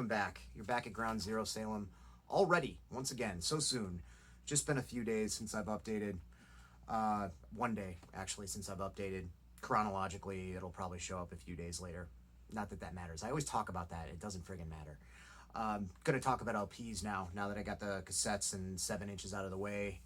back. You're back at Ground Zero Salem already, once again, so soon. Just been a few days since I've updated. 1 day, actually, since I've updated. Chronologically, it'll probably show up a few days later. Not that that matters. I always talk about that. It doesn't friggin' matter. Gonna talk about LPs now that I got the cassettes and 7 inches out of the way.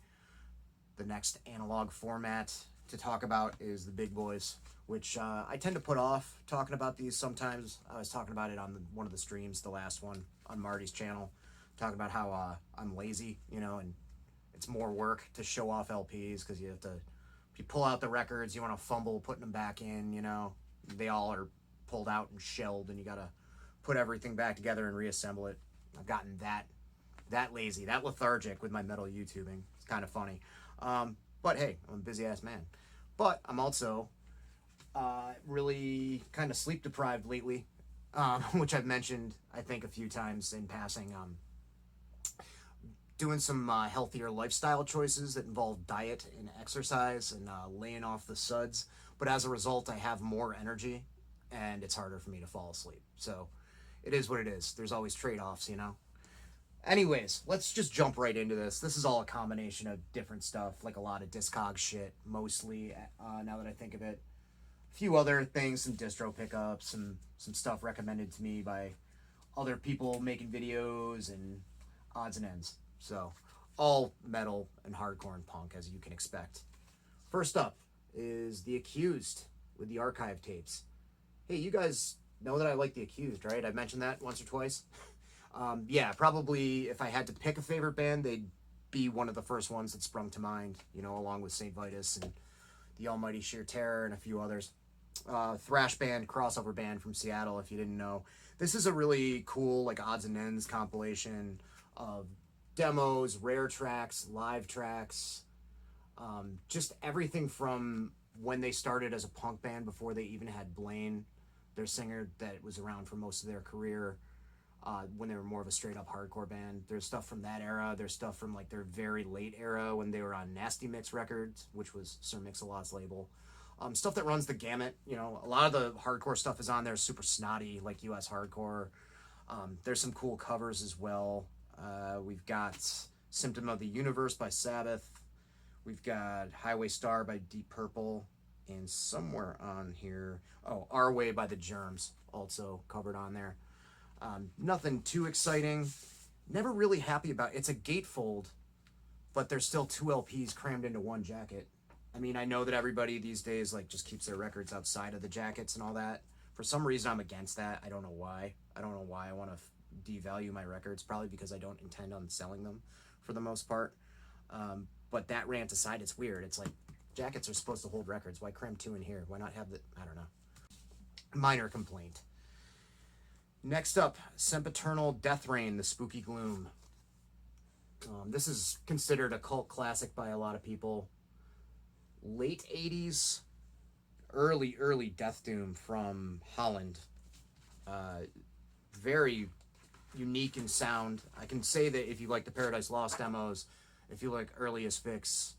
The next analog format to talk about is the big boys, which I tend to put off talking about these sometimes. I was talking about it on one of the streams, the last one, on Marty's channel, talking about how I'm lazy, you know, and it's more work to show off LPs because you have to, if you pull out the records, you want to fumble putting them back in, you know. They all are pulled out and shelled, and you got to put everything back together and reassemble it. I've gotten that lazy, that lethargic with my metal YouTubing. It's kind of funny. But hey, I'm a busy-ass man. But I'm also really kind of sleep deprived lately, which I've mentioned, I think, a few times in passing. Doing some healthier lifestyle choices that involve diet and exercise and laying off the suds. But as a result, I have more energy, and it's harder for me to fall asleep. So it is what it is. There's always trade-offs, you know? Anyways, let's just jump right into this. This is all a combination of different stuff, like a lot of Discog shit, mostly, now that I think of it. A few other things, some distro pickups, some stuff recommended to me by other people making videos, and odds and ends. So, all metal and hardcore and punk, as you can expect. First up is The Accused with the archive tapes. Hey, you guys know that I like The Accused, right? I mentioned that once or twice. Yeah, probably if I had to pick a favorite band, they'd be one of the first ones that sprung to mind, you know, along with St. Vitus and the Almighty Sheer Terror and a few others. Thrash band, crossover band from Seattle, if you didn't know. This is a really cool, like, odds and ends compilation of demos, rare tracks, live tracks, just everything from when they started as a punk band before they even had Blaine, their singer that was around for most of their career, when they were more of a straight up hardcore band. There's stuff from that era. There's stuff from like their very late era when they were on Nasty Mix Records, which was Sir Mix-a-Lot's label. Stuff that runs the gamut. You know, a lot of the hardcore stuff is on there, super snotty, like US hardcore. There's some cool covers as well. We've got Symptom of the Universe by Sabbath. We've got Highway Star by Deep Purple. And somewhere on here, Our Way by the Germs, also covered on there. Nothing too exciting. Never really happy about it. It's a gatefold, but there's still 2 LPs crammed into one jacket. I mean, I know that everybody these days like just keeps their records outside of the jackets and all that. For some reason, I'm against that. I don't know why. I don't know why I want to devalue my records. Probably because I don't intend on selling them for the most part. But that rant aside, it's weird. It's like jackets are supposed to hold records. Why cram 2 in here? Why not have the... I don't know. Minor complaint. Next up, Sempiternal Deathreign, The Spooky Gloom. This is considered a cult classic by a lot of people. Late 80s, early Death Doom from Holland. Very unique in sound. I can say that if you like the Paradise Lost demos, if you like early Asphyx,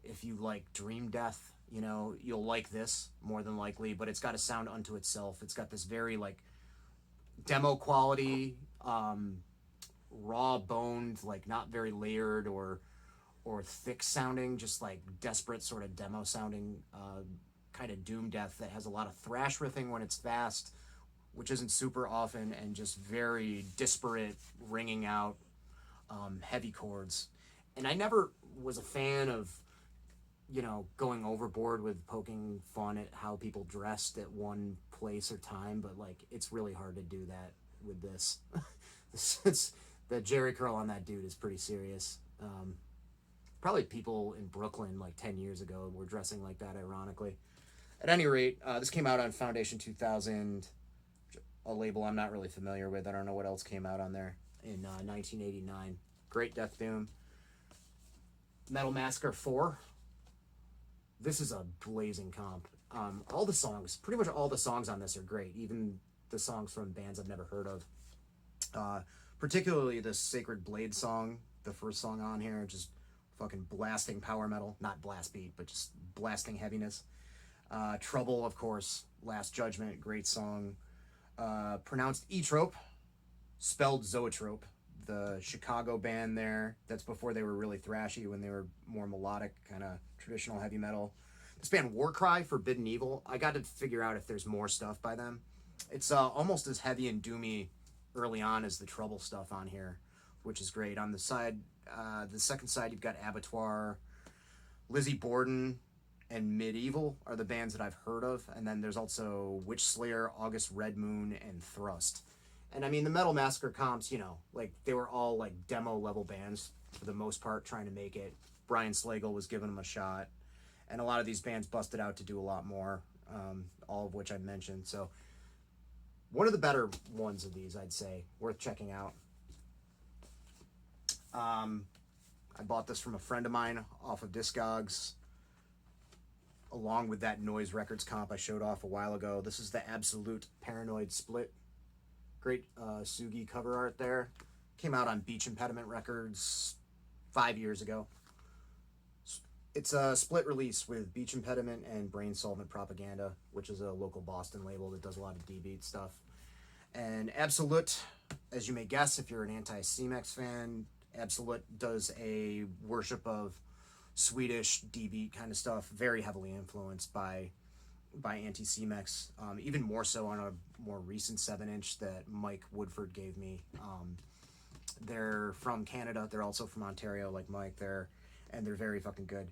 if you like Dream Death, you know, you'll like this more than likely, but it's got a sound unto itself. It's got this very like demo quality, raw boned, like not very layered or thick sounding, just like desperate sort of demo sounding kind of doom death that has a lot of thrash riffing when it's fast, which isn't super often, and just very disparate ringing out heavy chords. And I never was a fan of, you know, going overboard with poking fun at how people dressed at one place or time, but like it's really hard to do that with this. The Jerry curl on that dude is pretty serious. Probably people in Brooklyn like 10 years ago were dressing like that, ironically. At any rate, this came out on Foundation 2000, a label I'm not really familiar with. I don't know what else came out on there in 1989. Great Death Doom. Metal Massacre 4. This is a blazing comp. All the songs, pretty much all the songs on this are great, even the songs from bands I've never heard of. Particularly the Sacred Blade song, the first song on here, just fucking blasting power metal. Not blast beat, but just blasting heaviness. Trouble, of course. Last Judgment, great song. Pronounced E-Trope. Spelled Zoetrope, the Chicago band there. That's before they were really thrashy, when they were more melodic, kind of traditional heavy metal. This band Warcry, Forbidden Evil. I got to figure out if there's more stuff by them. It's almost as heavy and doomy early on as the Trouble stuff on here, which is great. On the side, the second side, you've got Abattoir, Lizzie Borden, and Medieval are the bands that I've heard of. And then there's also Witch Slayer, August Red Moon, and Thrust. And I mean, the Metal Massacre comps, you know, like they were all like demo level bands for the most part, trying to make it. Brian Slagle was giving them a shot. And a lot of these bands busted out to do a lot more, all of which I mentioned. So one of the better ones of these, I'd say, worth checking out. I bought this from a friend of mine off of Discogs, along with that Noise Records comp I showed off a while ago. This is the Absolut Paranoid Split. Great Sugi cover art there. Came out on Beach Impediment Records 5 years ago. It's a split release with Beach Impediment and Brain Solvent Propaganda, which is a local Boston label that does a lot of D-beat stuff. And Absolut, as you may guess, if you're an anti-C-Mex fan, Absolut does a worship of Swedish D-beat kind of stuff, very heavily influenced by anti-C-Mex, even more so on a more recent 7-inch that Mike Woodford gave me. They're from Canada. They're also from Ontario, like Mike. They're very fucking good.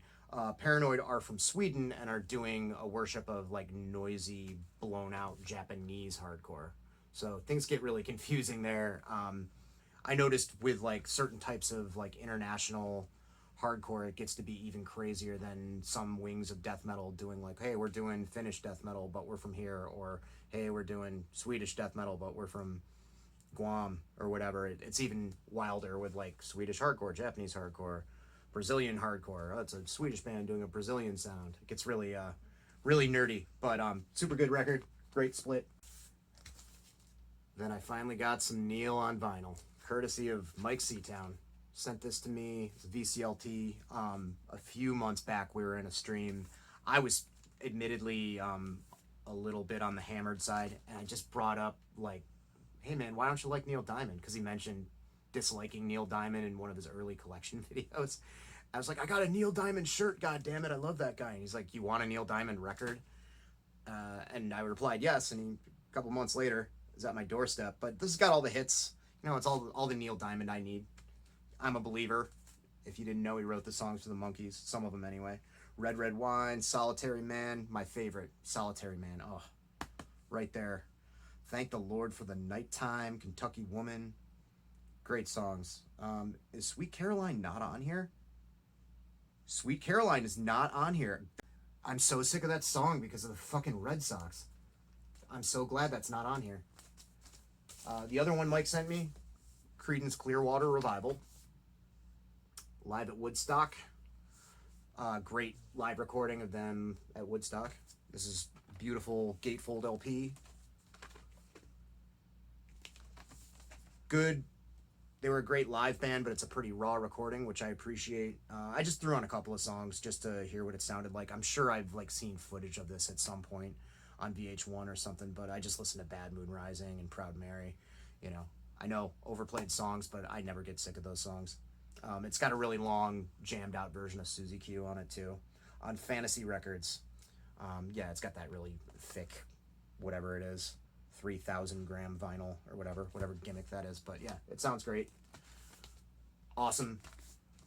Paranoid are from Sweden and are doing a worship of like noisy, blown out Japanese hardcore. So things get really confusing there. I noticed with like certain types of like international hardcore, it gets to be even crazier than some wings of death metal doing like, hey, we're doing Finnish death metal, but we're from here, or hey, we're doing Swedish death metal, but we're from Guam or whatever. It's even wilder with like Swedish hardcore, Japanese hardcore, Brazilian hardcore. Oh, it's a Swedish band doing a Brazilian sound. It gets really really nerdy, but super good record, great split. Then I finally got some Neil on vinyl, courtesy of Mike Seatown. Sent this to me, it's a VCLT. A few months back, we were in a stream. I was admittedly a little bit on the hammered side, and I just brought up like, hey man, why don't you like Neil Diamond? Because he mentioned disliking Neil Diamond in one of his early collection videos. I was like, I got a Neil Diamond shirt, god damn it, I love that guy. And he's like, you want a Neil Diamond record? And I replied yes, and a couple months later, it was at my doorstep. But this has got all the hits. You know, it's all the Neil Diamond I need. I'm a Believer. If you didn't know, he wrote the songs for the Monkees, some of them anyway. Red Red Wine, Solitary Man, my favorite, Solitary Man. Oh, right there. Thank the Lord for the Nighttime, Kentucky Woman. Great songs. Is Sweet Caroline not on here? Sweet Caroline is not on here. I'm so sick of that song because of the fucking Red Sox. I'm so glad that's not on here. The other one Mike sent me, Creedence Clearwater Revival. Live at Woodstock. Great live recording of them at Woodstock. This is beautiful gatefold LP. Good. They were a great live band, but it's a pretty raw recording, which I appreciate. I just threw on a couple of songs just to hear what it sounded like. I'm sure I've like seen footage of this at some point on VH1 or something, but I just listened to Bad Moon Rising and Proud Mary. You know, I know overplayed songs, but I never get sick of those songs. It's got a really long, jammed out version of Susie Q on it too, on Fantasy Records. Yeah, it's got that really thick, whatever it is, 3,000 gram vinyl or whatever gimmick that is. But yeah, it sounds great. Awesome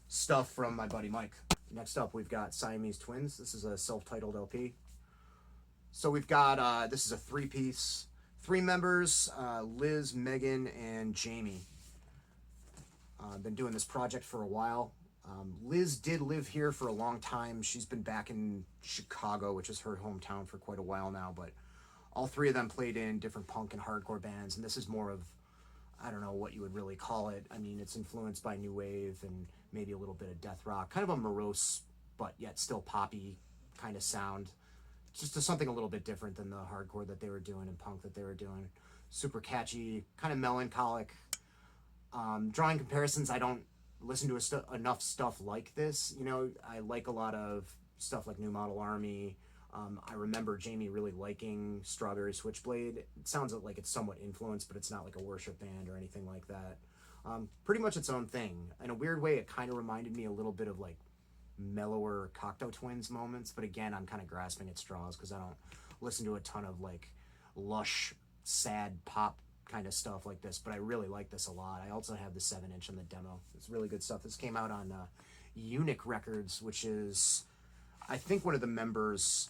stuff from my buddy Mike. Next up, we've got Siamese Twins. This is a self-titled LP. So we've got, this is a 3-piece, 3 members, Liz, Megan, and Jamie. Been doing this project for a while. Liz did live here for a long time. She's been back in Chicago, which is her hometown, for quite a while now, but all 3 of them played in different punk and hardcore bands, and this is more of, I don't know what you would really call it. I mean, it's influenced by new wave and maybe a little bit of death rock, kind of a morose, but yet still poppy kind of sound. Just something a little bit different than the hardcore that they were doing and punk that they were doing. Super catchy, kind of melancholic. Drawing comparisons, I don't listen to enough stuff like this. You know, I like a lot of stuff like New Model Army, I remember Jamie really liking Strawberry Switchblade. It sounds like it's somewhat influenced, but it's not like a worship band or anything like that. Pretty much its own thing. In a weird way, it kind of reminded me a little bit of like mellower Cocteau Twins moments, but again, I'm kind of grasping at straws because I don't listen to a ton of like lush, sad pop kind of stuff like this, but I really like this a lot. I also have the 7-inch on the demo. It's really good stuff. This came out on Eunuch Records, which is, I think, one of the members'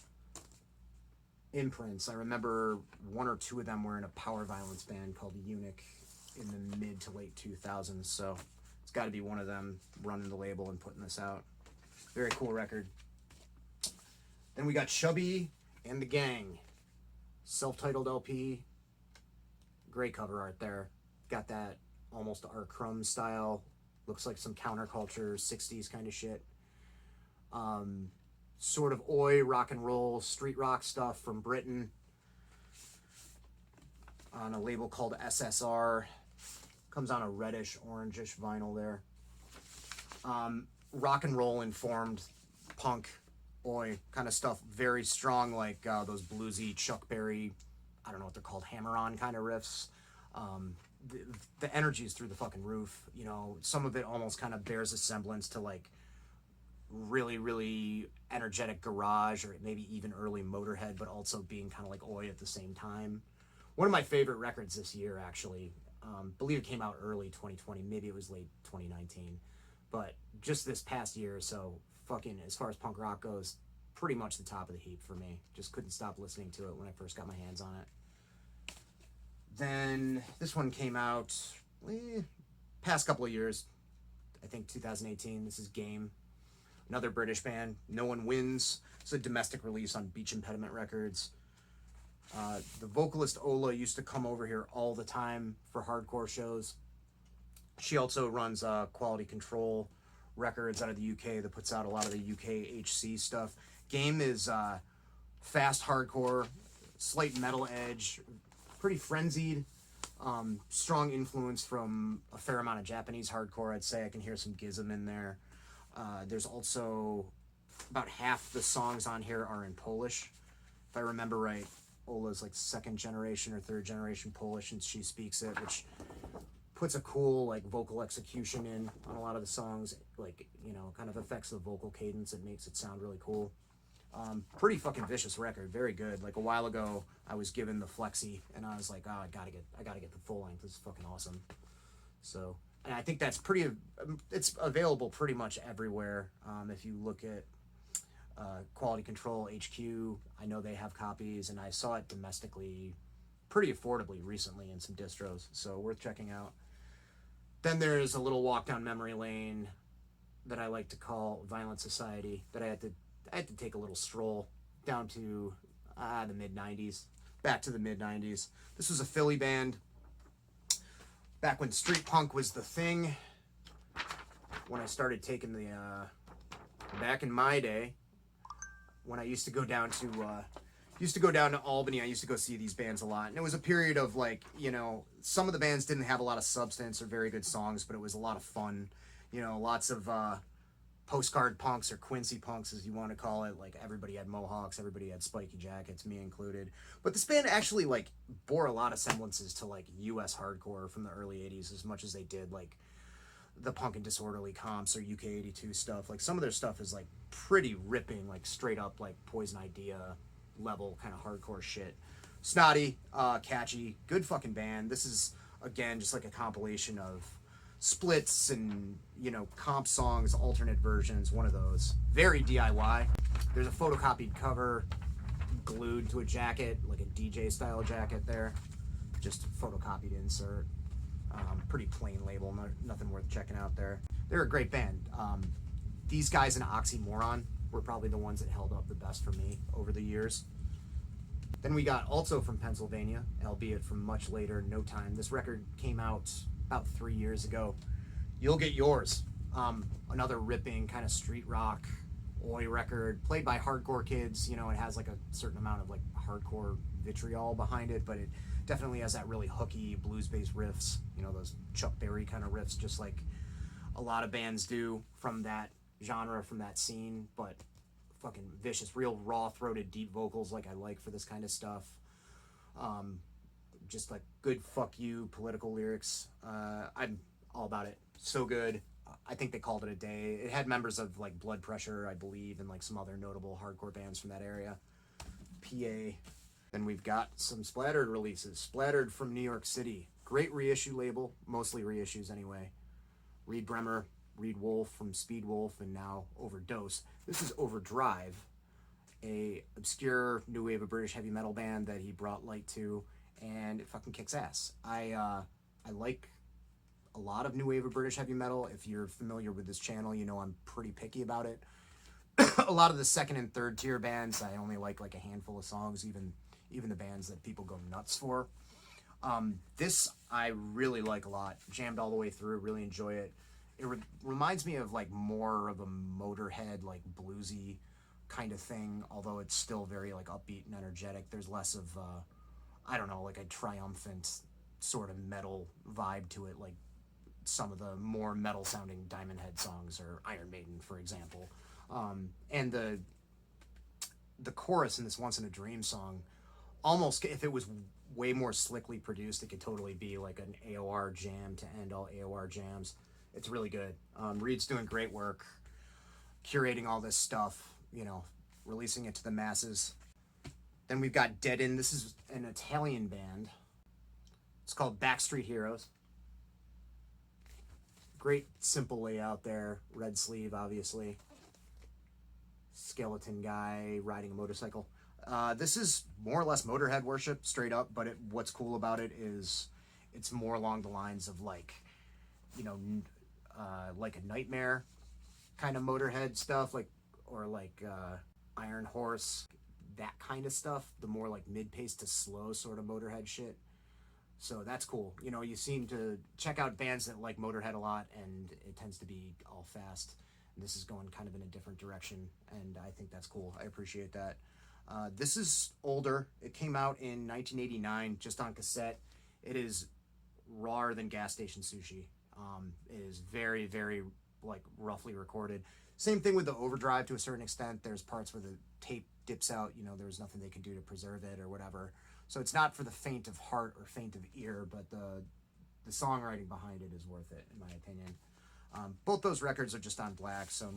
imprints. I remember one or two of them were in a power violence band called Eunuch in the mid to late 2000s, so it's got to be one of them running the label and putting this out. Very cool record. Then we got Chubby and the Gang, self-titled LP. Great cover art there. Got that almost art crumb style. Looks like some counterculture 60s kind of shit. Sort of oi rock and roll street rock stuff from Britain on a label called SSR. Comes on a reddish orangish vinyl there. Rock and roll informed punk oi kind of stuff. Very strong, like those bluesy Chuck Berry, I don't know what they're called, hammer-on kind of riffs. The energy is through the fucking roof. You know, some of it almost kind of bears a semblance to like really, really energetic garage or maybe even early Motorhead, but also being kind of like oi at the same time. One of my favorite records this year, actually. Believe it came out early 2020. Maybe it was late 2019. But just this past year or so, fucking, as far as punk rock goes, pretty much the top of the heap for me. Just couldn't stop listening to it when I first got my hands on it. Then this one came out past couple of years. I think 2018. This is Game. Another British band. No One Wins. It's a domestic release on Beach Impediment Records. The vocalist Ola used to come over here all the time for hardcore shows. She also runs Quality Control Records out of the UK that puts out a lot of the UK HC stuff. Game is fast hardcore, slight metal edge, pretty frenzied, strong influence from a fair amount of Japanese hardcore, I'd say. I can hear some Gizm in there. There's also about half the songs on here are in Polish. If I remember right, Ola's like second generation or third generation Polish, and she speaks it, which puts a cool like vocal execution in on a lot of the songs. Like, you know, kind of affects the vocal cadence. It makes it sound really cool. Pretty fucking vicious record. Very good. Like a while ago, I was given the flexi, and I was like, oh, I gotta get the full length. This is fucking awesome. So, and I think that's it's available pretty much everywhere. If you look at Quality Control HQ, I know they have copies, and I saw it domestically pretty affordably recently in some distros, so worth checking out. Then there's a little walk down memory lane that I like to call Violent Society, that I had to take a little stroll down to the mid-90s, back to the mid-90s. This was a Philly band back when street punk was the thing, when I started taking the back in my day, when I used to go down to Albany. I used to go see these bands a lot, and it was a period of, like, you know, some of the bands didn't have a lot of substance or very good songs, but it was a lot of fun. You know, lots of postcard punks, or Quincy punks as you want to call it. Like, everybody had mohawks, everybody had spiky jackets, me included. But this band actually like bore a lot of semblances to like US hardcore from the early 80s, as much as they did like the Punk and Disorderly comps or UK 82 stuff. Like, some of their stuff is like pretty ripping, like straight up like Poison Idea level kind of hardcore shit. Snotty, catchy, good fucking band. This is, again, just like a compilation of splits and, you know, comp songs, alternate versions, one of those. Very DIY. There's a photocopied cover glued to a jacket, like a DJ style jacket there. Just photocopied insert. Pretty plain label, nothing worth checking out there. They're a great band. These guys in Oxymoron were probably the ones that held up the best for me over the years. Then we got, also from Pennsylvania, albeit from much later, No Time. This record came out about 3 years ago. You'll Get Yours. Another ripping kind of street rock, oi record, played by hardcore kids. You know, it has like a certain amount of like hardcore vitriol behind it, but it definitely has that really hooky blues-based riffs. You know, those Chuck Berry kind of riffs, just like a lot of bands do from that genre, from that scene. But fucking vicious, real raw-throated, deep vocals like I like for this kind of stuff. Just like good fuck you political lyrics. I'm all about it. So good. I think they called it a day. It had members of like Blood Pressure, I believe, and like some other notable hardcore bands from that area. PA. Then we've got some Splattered releases. Splattered from New York City. Great reissue label, mostly reissues anyway. Reed Bremer, Reed Wolf from Speed Wolf, and now Overdose. This is Overdrive, a obscure new wave of British heavy metal band that he brought light to, and it fucking kicks ass. I like a lot of new wave of British heavy metal. If you're familiar with this channel, you know I'm pretty picky about it. A lot of the second and third tier bands, I only like a handful of songs, even the bands that people go nuts for. This I really like a lot. Jammed all the way through, really enjoy it. It reminds me of like more of a Motorhead, like bluesy kind of thing, although it's still very like upbeat and energetic. There's less of I don't know, like a triumphant sort of metal vibe to it, like some of the more metal sounding Diamond Head songs or Iron Maiden, for example. And the chorus in this Once in a Dream song, almost, if it was way more slickly produced, it could totally be like an AOR jam to end all AOR jams. It's really good. Reed's doing great work curating all this stuff, you know, releasing it to the masses. Then we've got Deadyn. This is an Italian band. It's called Backstreet Heroes. Great simple layout there. Red sleeve, obviously. Skeleton guy riding a motorcycle. This is more or less Motorhead worship, straight up, but what's cool about it is it's more along the lines of like, you know, like a Nightmare kind of Motorhead stuff, like, or like Iron Horse, that kind of stuff, the more like mid-paced to slow sort of Motorhead shit. So that's cool. You know, you seem to check out bands that like Motorhead a lot, and it tends to be all fast. And this is going kind of in a different direction, and I think that's cool. I appreciate that. This is older. It came out in 1989, just on cassette. It is rawer than Gas Station Sushi. It is very, very like roughly recorded. Same thing with the Overdrive to a certain extent. There's parts where the tape dips out. You know, there's nothing they can do to preserve it or whatever. So it's not for the faint of heart or faint of ear, but the songwriting behind it is worth it, in my opinion. Both those records are just on black, so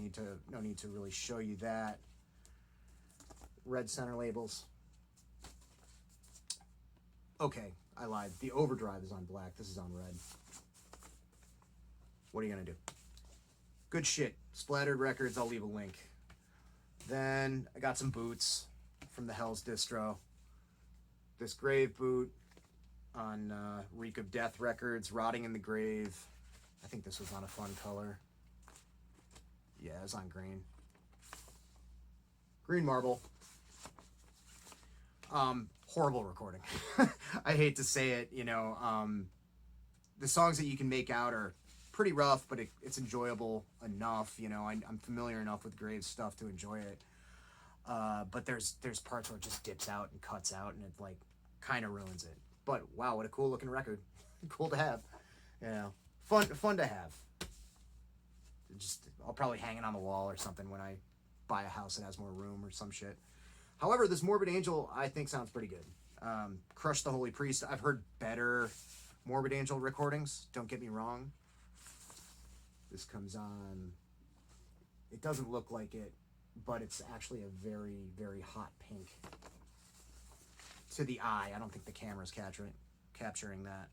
no need to really show you that. Red center labels. Okay, I lied. The Overdrive is on black. This is on red. What are you gonna do? Good shit. Splattered records. I'll leave a link. Then I got some boots from the Hell's Distro. This Grave boot on Reek of Death Records, Rotting in the Grave. I think this was on a fun color. Yeah, it was on green. Green marble. Horrible recording. I hate to say it, you know. The songs that you can make out are pretty rough, but it's enjoyable enough. You know, I'm familiar enough with Grave's stuff to enjoy it. But there's parts where it just dips out and cuts out, and it like kind of ruins it. But wow, what a cool looking record. Cool to have. You know, fun to have. I'll probably hang it on the wall or something when I buy a house that has more room or some shit. However, this Morbid Angel I think sounds pretty good. Crush the Holy Priest. I've heard better Morbid Angel recordings. Don't get me wrong. This comes on. It doesn't look like it, but it's actually a very, very hot pink to the eye. I don't think the camera's capturing that.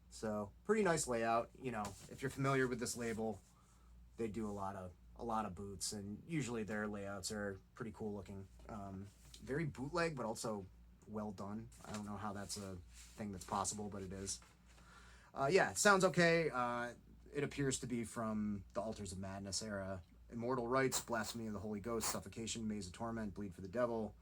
So pretty nice layout. You know, if you're familiar with this label, they do a lot of boots, and usually their layouts are pretty cool looking. Very bootleg, but also well done. I don't know how that's a thing that's possible, but it is. Yeah, it sounds okay. It appears to be from the Altars of Madness era. Immortal Rites, Blasphemy of the Holy Ghost, Suffocation, Maze of Torment, Bleed for the Devil,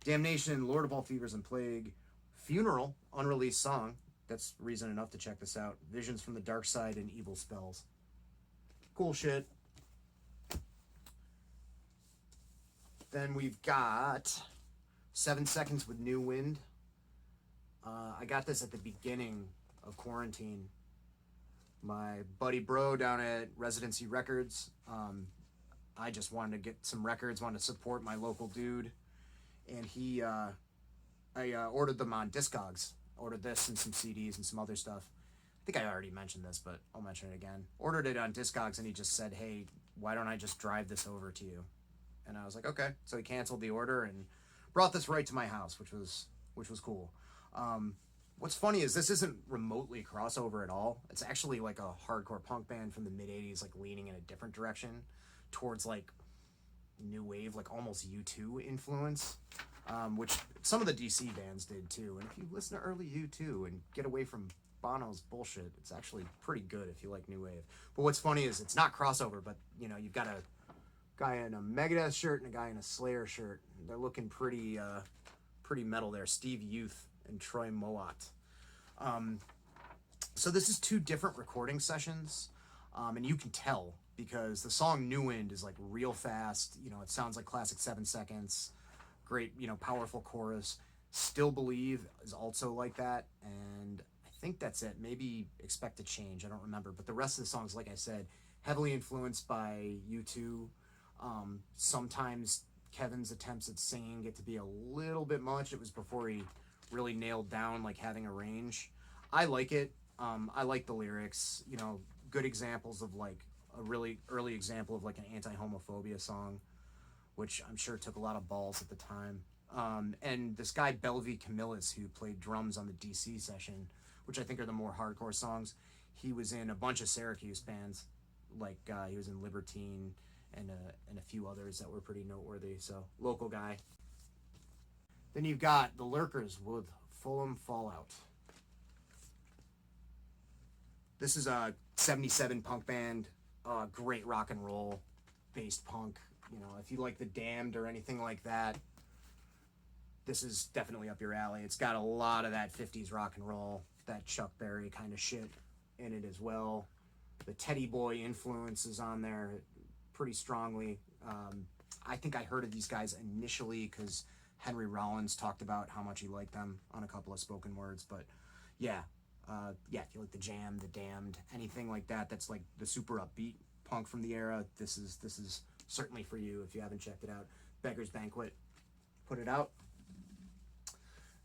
Damnation, Lord of All Fevers and Plague, Funeral, unreleased song. That's reason enough to check this out. Visions from the Dark Side and Evil Spells. Cool shit. Then we've got 7 Seconds with New Wind. I got this at the beginning of quarantine. My buddy Bro down at Residency Records I just wanted to get some records, wanted to support my local dude, and I ordered them on Discogs. Ordered this and some CDs and some other stuff. I think I already mentioned this, but I'll mention it again. Ordered it on Discogs, and he just said, "Hey, why don't I just drive this over to you?" And I was like, "Okay." So he canceled the order and brought this right to my house, which was cool. What's funny is this isn't remotely crossover at all. It's actually like a hardcore punk band from the mid '80s, like leaning in a different direction towards like new wave, like almost U2 influence, which some of the DC bands did too. And if you listen to early U2 and get away from Bono's bullshit, it's actually pretty good if you like new wave. But what's funny is it's not crossover, but you know, you've got a guy in a Megadeth shirt and a guy in a Slayer shirt. They're looking pretty metal there. Steve Youth and Troy Mowat. So this is 2 different recording sessions, and you can tell because the song New Wind is like real fast. You know, it sounds like classic 7 Seconds. Great, you know, powerful chorus. Still Believe is also like that, and I think that's it. Maybe Expect to Change, I don't remember. But the rest of the songs, like I said, heavily influenced by U2. Sometimes Kevin's attempts at singing get to be a little bit much. It was before he really nailed down like having a range. I like it. I like the lyrics. You know, good examples of like a really early example of like an anti-homophobia song, which I'm sure took a lot of balls at the time. And this guy Belvy Camillus, who played drums on the DC session, which I think are the more hardcore songs, he was in a bunch of Syracuse bands, like he was in Libertine and a few others that were pretty noteworthy. So local guy. Then you've got the Lurkers with Fulham Fallout. This is a 77 punk band, great rock and roll based punk. You know, if you like The Damned or anything like that, this is definitely up your alley. It's got a lot of that 50s rock and roll, that Chuck Berry kind of shit in it as well. The Teddy Boy influence is on there pretty strongly. I think I heard of these guys initially because Henry Rollins talked about how much he liked them on a couple of spoken words. But yeah, if you like The Jam, The Damned, anything like that, that's like the super upbeat punk from the era, this is certainly for you if you haven't checked it out. Beggar's Banquet put it out.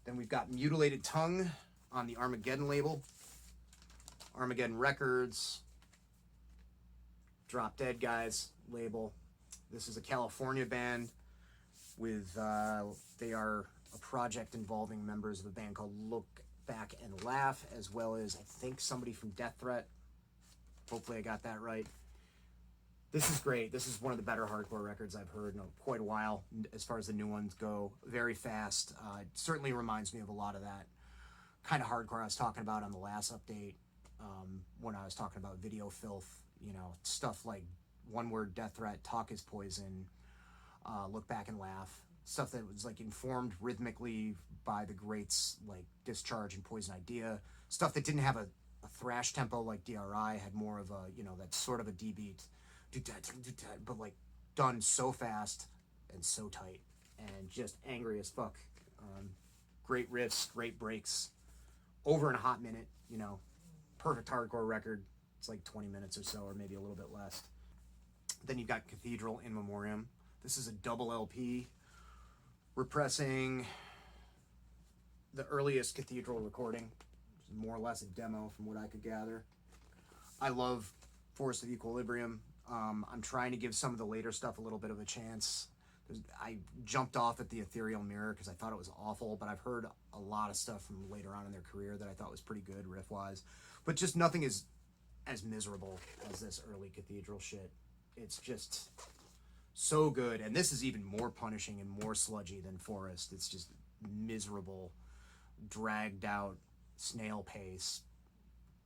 Then we've got Mutilated Tongue on the Armageddon label. Armageddon Records. Drop Dead Guys label. This is a California band with, they are a project involving members of a band called Look Back and Laugh, as well as, I think, somebody from Death Threat. Hopefully I got that right. This is great. This is one of the better hardcore records I've heard in quite a while, as far as the new ones go. Very fast. It certainly reminds me of a lot of that kind of hardcore I was talking about on the last update, when I was talking about Video Filth, you know, stuff like One Word Death Threat, Talk Is Poison, Look Back and Laugh, stuff that was like informed rhythmically by the greats like Discharge and Poison Idea, stuff that didn't have a thrash tempo like DRI, had more of a, you know, that sort of a D beat, but like done so fast and so tight and just angry as fuck. Great riffs, great breaks, over in a hot minute, you know, perfect hardcore record. It's like 20 minutes or so, or maybe a little bit less. Then you've got Cathedral in Memoriam. This is a double LP repressing the earliest Cathedral recording, which is more or less a demo from what I could gather. I love Force of Equilibrium. I'm trying to give some of the later stuff a little bit of a chance. I jumped off at the Ethereal Mirror because I thought it was awful, but I've heard a lot of stuff from later on in their career that I thought was pretty good riff-wise. But just nothing is as miserable as this early Cathedral shit. It's just so good. And this is even more punishing and more sludgy than Forest. It's just miserable, dragged out, snail pace,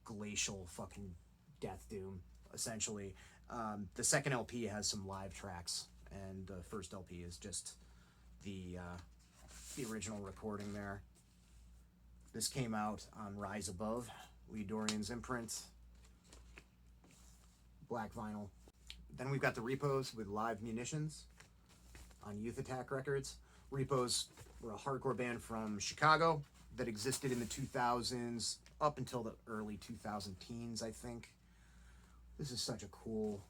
glacial fucking death doom, essentially. The second LP has some live tracks, and the first LP is just the original recording there. This came out on Rise Above, Lee Dorian's imprint. Black vinyl. Then we've got the Repos with Live Munitions on Youth Attack Records. Repos were a hardcore band from Chicago that existed in the 2000s up until the early 2000 teens, I think. This is such a cool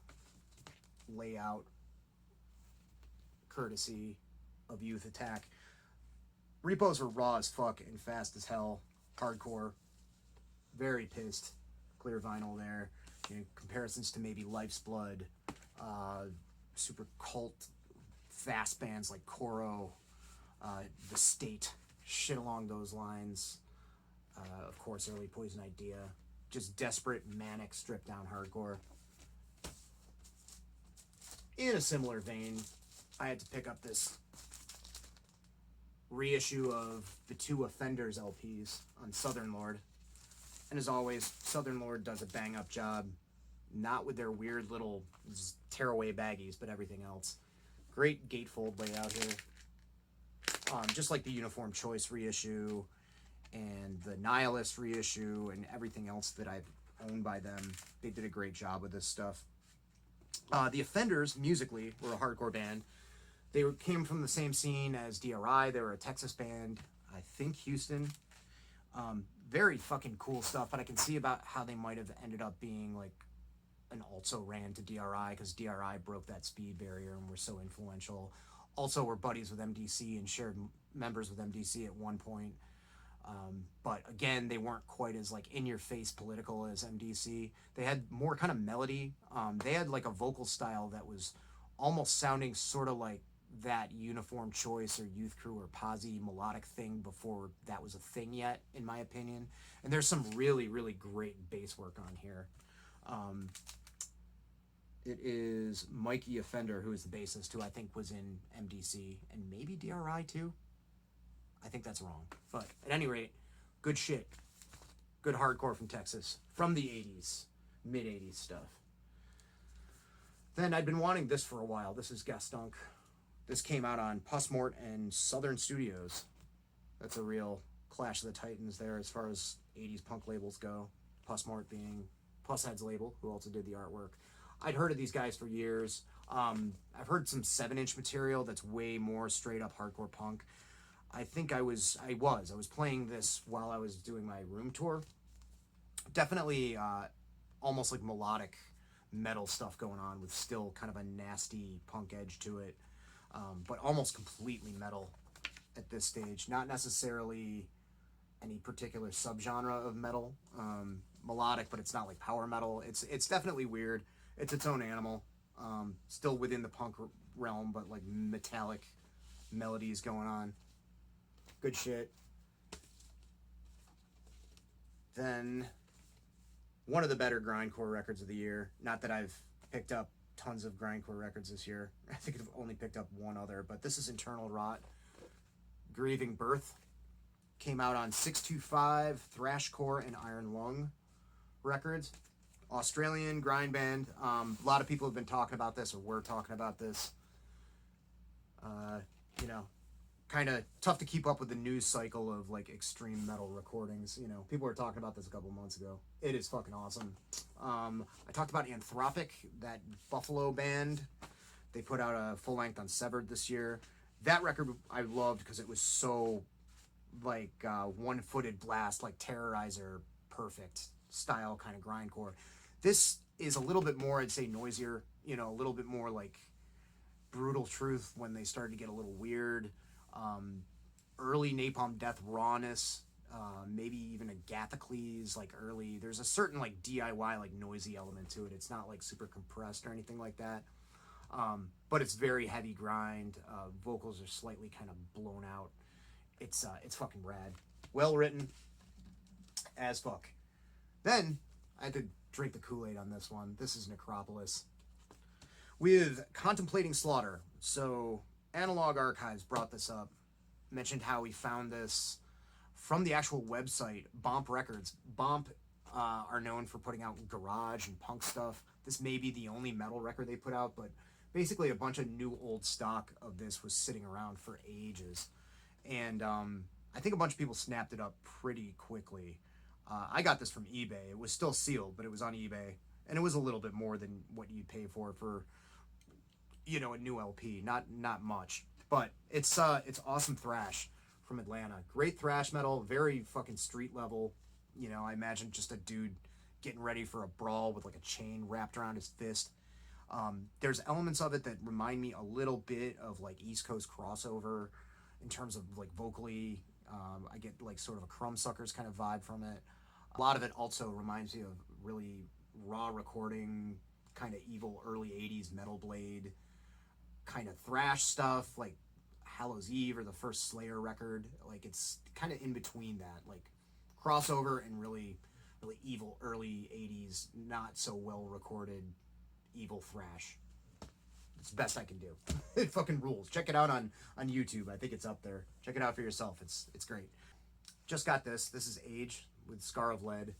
layout. courtesy of Youth Attack. Repos were raw as fuck and fast as hell. Hardcore. Very pissed. Clear vinyl there. Comparisons to maybe Life's Blood. Super cult fast bands like Koro. The State. Shit along those lines. Of course, early Poison Idea. Just desperate, manic, stripped down hardcore. In a similar vein, I had to pick up this reissue of the 2 Offenders LPs on Southern Lord. And as always, Southern Lord does a bang-up job. Not with their weird little tearaway baggies, but everything else. Great gatefold layout here. Just like the Uniform Choice reissue and the Nihilist reissue and everything else that I've owned by them. They did a great job with this stuff. The Offenders, musically, were a hardcore band. They came from the same scene as DRI. They were a Texas band, I think Houston. Very fucking cool stuff, but I can see about how they might have ended up being like an also-ran to DRI, because DRI broke that speed barrier and were so influential. Also were buddies with MDC and shared members with MDC at one point. But again, they weren't quite as like in-your-face political as MDC. They had more kind of melody. They had like a vocal style that was almost sounding sort of like that Uniform Choice or Youth Crew or Posse melodic thing before that was a thing yet, in my opinion. And there's some really, really great bass work on here. It is Mikey Offender, who is the bassist, who I think was in MDC and maybe DRI too. I think that's wrong. But at any rate, good shit. Good hardcore from Texas. From the 80s. Mid-80s stuff. Then I'd been wanting this for a while. This is Gastunk. This came out on Pussmort and Southern Studios. That's a real Clash of the Titans there as far as 80s punk labels go. Pussmort being Pusshead's label, who also did the artwork. I'd heard of these guys for years. I've heard some 7-inch material that's way more straight up hardcore punk. I think I was playing this while I was doing my room tour. Definitely almost like melodic metal stuff going on with still kind of a nasty punk edge to it. But almost completely metal at this stage. Not necessarily any particular subgenre of metal. Melodic, but it's not like power metal. It's definitely weird. It's its own animal. Still within the punk realm, but like metallic melodies going on. Good shit. Then one of the better grindcore records of the year. Not that I've picked up tons of grindcore records this year. I think I've only picked up one other, but this is Internal Rot. Grieving Birth. Came out on 625, Thrashcore, and Iron Lung Records. Australian grind band. A lot of people have been talking about this, or were talking about this. Kind of tough to keep up with the news cycle of like extreme metal recordings. People were talking about this a couple months ago. It is fucking awesome. I talked about Anthropic, that Buffalo band. They put out a full length on Severed this year. That record I loved because it was so like one-footed blast, like Terrorizer, perfect style kind of grindcore. This is a little bit more, I'd say, noisier. A little bit more like Brutal Truth when they started to get a little weird. Early Napalm Death rawness, maybe even a Gathocles, like early. There's a certain like DIY, like noisy element to it. It's not like super compressed or anything like that. But it's very heavy grind. Vocals are slightly kind of blown out. It's fucking rad. Well written as fuck. Then I had to drink the Kool-Aid on this one. This is Necropolis with Contemplating Slaughter. So Analog Archives brought this up, mentioned how we found this from the actual website, Bomp Records. Bomp are known for putting out garage and punk stuff. This may be the only metal record they put out, but basically a bunch of new old stock of this was sitting around for ages. And I think a bunch of people snapped it up pretty quickly. I got this from eBay. It was still sealed, but it was on eBay. And it was a little bit more than what you'd pay for a new LP. Not much. But it's awesome thrash from Atlanta. Great thrash metal, very fucking street level. I imagine just a dude getting ready for a brawl with like a chain wrapped around his fist. There's elements of it that remind me a little bit of like East Coast crossover in terms of like vocally. I get like sort of a Crumbsuckers kind of vibe from it. A lot of it also reminds me of really raw recording, kind of evil early 80s Metal Blade kind of thrash stuff, like Hallows Eve or the first Slayer record. Like it's kind of in between that, like crossover and really evil early 80s, not so well recorded evil thrash. It's the best I can do. It fucking rules. Check it out on YouTube. I think it's up there. Check it out for yourself. It's great. Just got this. This is Age with Scar of Lead.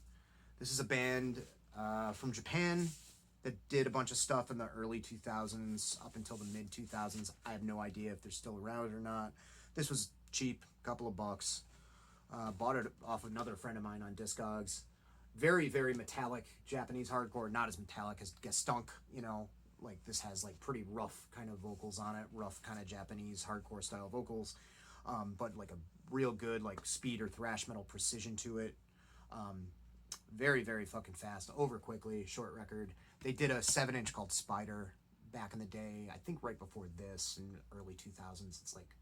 This is a band from Japan that did a bunch of stuff in the early 2000s up until the mid 2000s. I have no idea if they're still around or not. This was cheap, a couple of bucks. Bought it off another friend of mine on Discogs. Very, very metallic Japanese hardcore. Not as metallic as Gastunk, you know. Like this has like pretty rough kind of vocals on it, rough kind of Japanese hardcore style vocals, but like a real good like speed or thrash metal precision to it. Very, very fucking fast, over quickly, short record. They did a 7-inch called Spider back in the day, I think right before this, in early 2000s. It's like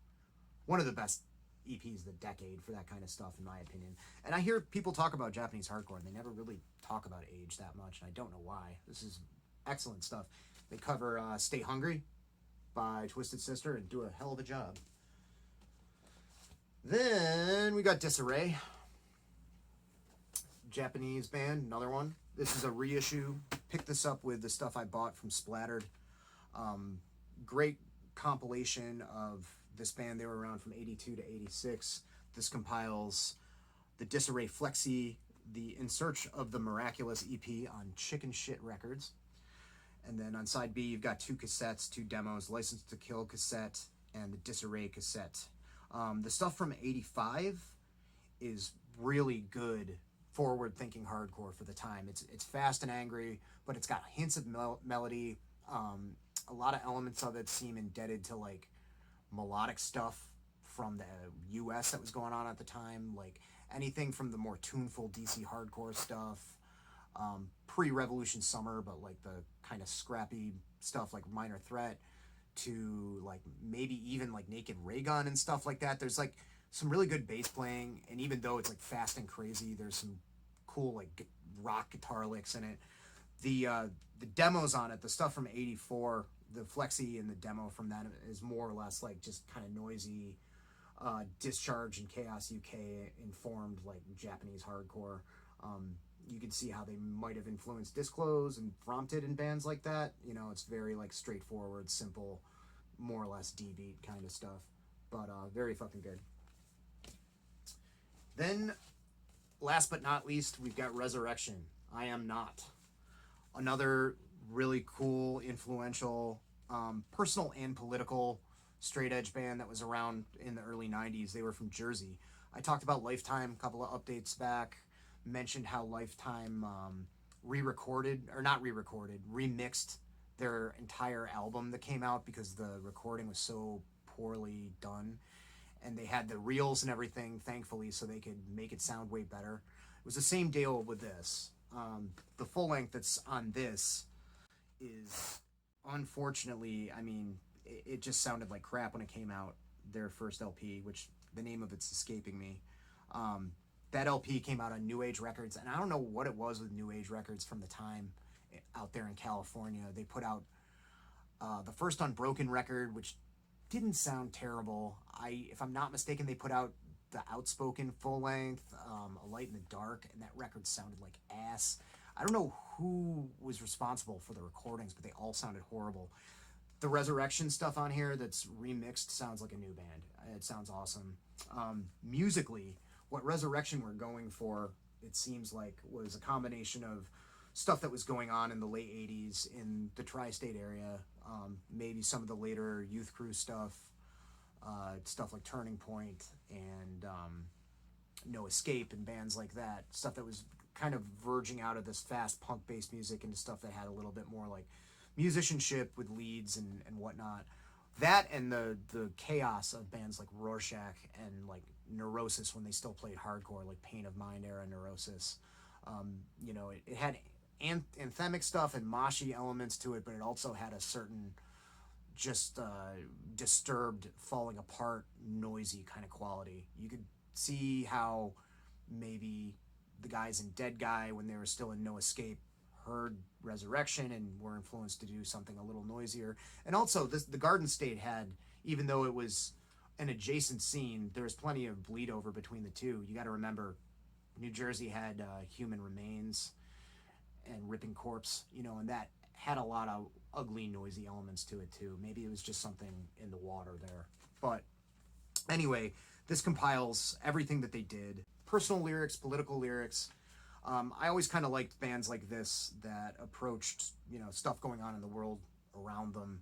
one of the best EPs of the decade for that kind of stuff, in my opinion. And I hear people talk about Japanese hardcore, and they never really talk about Age that much, and I don't know why. This is excellent stuff. They cover Stay Hungry by Twisted Sister and do a hell of a job. Then we got Disarray. Japanese band, another one. This is a reissue. Picked this up with the stuff I bought from Splattered. Great compilation of this band. They were around from 82 to 86. This compiles the Disarray Flexi, the In Search of the Miraculous EP on Chicken Shit Records. And then on side B, you've got 2 cassettes, 2 demos, License to Kill cassette, and the Disarray cassette. The stuff from 85 is really good, forward-thinking hardcore for the time. It's fast and angry, but it's got hints of melody. A lot of elements of it seem indebted to, like, melodic stuff from the U.S. that was going on at the time. Like, anything from the more tuneful DC hardcore stuff, pre-Revolution Summer, but like the kind of scrappy stuff like Minor Threat, to like maybe even like Naked Raygun and stuff like that. There's like some really good bass playing, and even though it's like fast and crazy, there's some cool like rock guitar licks in it. The demos on it, the stuff from 84, the Flexi and the demo from that is more or less like just kind of noisy, Discharge and Chaos UK informed like Japanese hardcore. You can see how they might have influenced Disclose and Prompted in bands like that. You know, it's very like straightforward, simple, more or less D-beat kind of stuff, but very fucking good. Then, last but not least, we've got Resurrection. I Am Not. Another really cool, influential, personal and political straight edge band that was around in the early 90s. They were from Jersey. I talked about Lifetime a couple of updates back. Mentioned how Lifetime remixed their entire album that came out because the recording was so poorly done, and they had the reels and everything, thankfully, so they could make it sound way better. It was the same deal with this. The full length that's on this is, unfortunately, I mean, it just sounded like crap when it came out, their first LP, which the name of it's escaping me. That LP came out on New Age Records, and I don't know what it was with New Age Records from the time out there in California. They put out the first Unbroken record, which didn't sound terrible. If I'm not mistaken, they put out the Outspoken full length, A Light in the Dark, and that record sounded like ass. I don't know who was responsible for the recordings, but they all sounded horrible. The Resurrection stuff on here that's remixed sounds like a new band. It sounds awesome. Musically, what Resurrection were going for, it seems like, was a combination of stuff that was going on in the late 80s in the tri-state area, maybe some of the later Youth Crew stuff, stuff like Turning Point and No Escape and bands like that, stuff that was kind of verging out of this fast punk-based music into stuff that had a little bit more like musicianship with leads and whatnot. That and the chaos of bands like Rorschach and like Neurosis when they still played hardcore, like Pain of Mind era Neurosis. You know, it had anthemic stuff and moshy elements to it, but it also had a certain just disturbed, falling apart, noisy kind of quality. You could see how maybe the guys in Dead Guy, when they were still in No Escape, heard Resurrection and were influenced to do something a little noisier. And also, the Garden State had, even though it was an adjacent scene, there was plenty of bleed over between the two. You got to remember, New Jersey had Human Remains and Ripping Corpse, and that had a lot of ugly, noisy elements to it too. Maybe it was just something in the water there. But anyway, this compiles everything that they did. Personal lyrics, political lyrics. I always kind of liked bands like this that approached, stuff going on in the world around them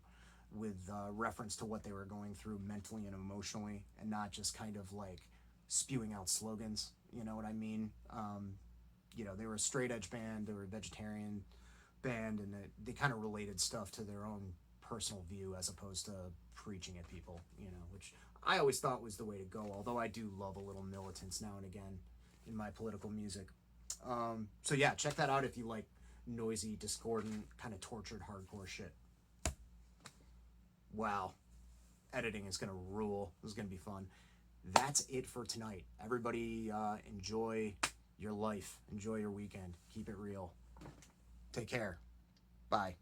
with reference to what they were going through mentally and emotionally, and not just kind of like spewing out slogans. You know what I mean? They were a straight edge band, they were a vegetarian band, and they kind of related stuff to their own personal view as opposed to preaching at people, which I always thought was the way to go, although I do love a little militance now and again in my political music. So yeah, check that out if you like noisy, discordant, kind of tortured hardcore shit. Wow. Editing is going to rule. This is going to be fun. That's it for tonight. Everybody enjoy your life. Enjoy your weekend. Keep it real. Take care. Bye.